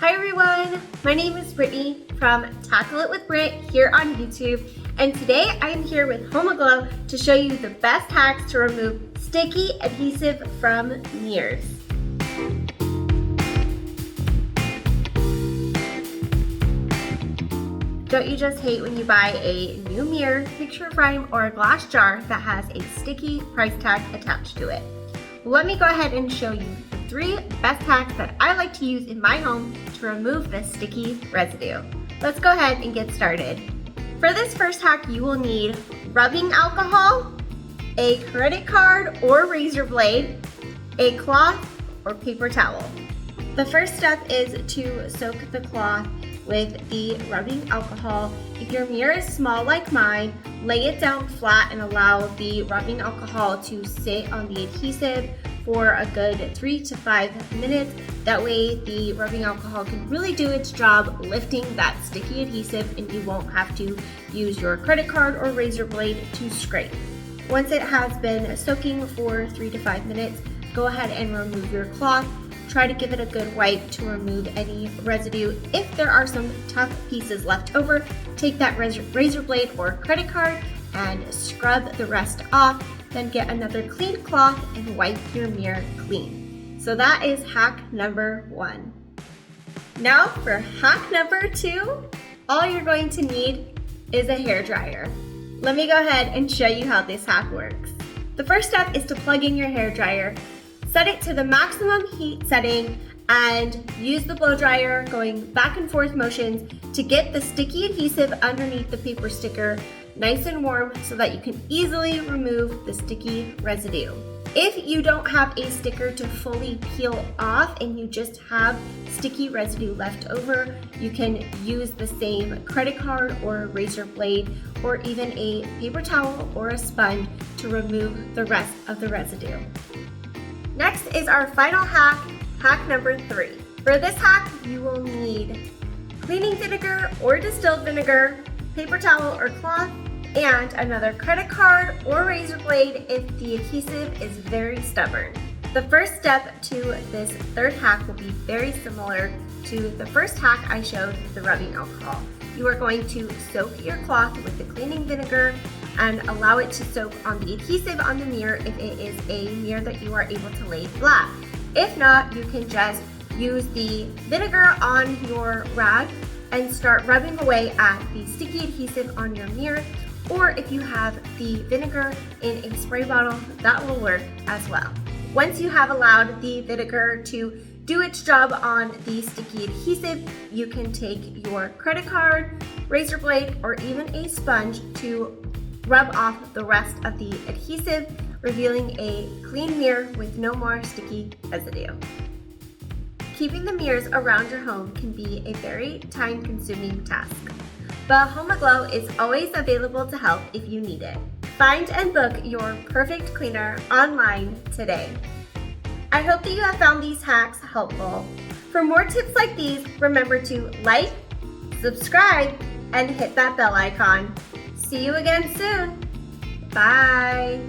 Hi everyone, my name is Brittany from Tackle It with Brit here on YouTube, and today I am here with HomeGlow to show you the best hacks to remove sticky adhesive from mirrors. Don't you just hate when you buy a new mirror, picture frame, or a glass jar that has a sticky price tag attached to it? Let me go ahead and show you the 3 best hacks that I like to use in my home to remove the sticky residue. Let's go ahead and get started. For this first hack, you will need rubbing alcohol, a credit card or razor blade, a cloth or paper towel. The first step is to soak the cloth with the rubbing alcohol. If your mirror is small like mine, lay it down flat and allow the rubbing alcohol to sit on the adhesive for a good 3 to 5 minutes. That way the rubbing alcohol can really do its job lifting that sticky adhesive and you won't have to use your credit card or razor blade to scrape. Once it has been soaking for 3 to 5 minutes, go ahead and remove your cloth. Try to give it a good wipe to remove any residue. If there are some tough pieces left over, take that razor blade or credit card and scrub the rest off. Then get another clean cloth and wipe your mirror clean. So that is hack number 1. Now for hack number 2, all you're going to need is a hairdryer. Let me go ahead and show you how this hack works. The first step is to plug in your hairdryer. Set it to the maximum heat setting and use the blow dryer going back and forth motions to get the sticky adhesive underneath the paper sticker nice and warm so that you can easily remove the sticky residue. If you don't have a sticker to fully peel off and you just have sticky residue left over, you can use the same credit card or razor blade or even a paper towel or a sponge to remove the rest of the residue. Next is our final hack, hack number 3. For this hack, you will need cleaning vinegar or distilled vinegar, paper towel or cloth, and another credit card or razor blade if the adhesive is very stubborn. The first step to this third hack will be very similar to the first hack I showed with the rubbing alcohol. You are going to soak your cloth with the cleaning vinegar and allow it to soak on the adhesive on the mirror if it is a mirror that you are able to lay flat. If not, you can just use the vinegar on your rag and start rubbing away at the sticky adhesive on your mirror, or if you have the vinegar in a spray bottle, that will work as well. Once you have allowed the vinegar to do its job on the sticky adhesive, you can take your credit card, razor blade, or even a sponge to rub off the rest of the adhesive, revealing a clean mirror with no more sticky residue. Keeping the mirrors around your home can be a very time-consuming task, but HomeGlow is always available to help if you need it. Find and book your perfect cleaner online today. I hope that you have found these hacks helpful. For more tips like these, remember to like, subscribe, and hit that bell icon. See you again soon. Bye.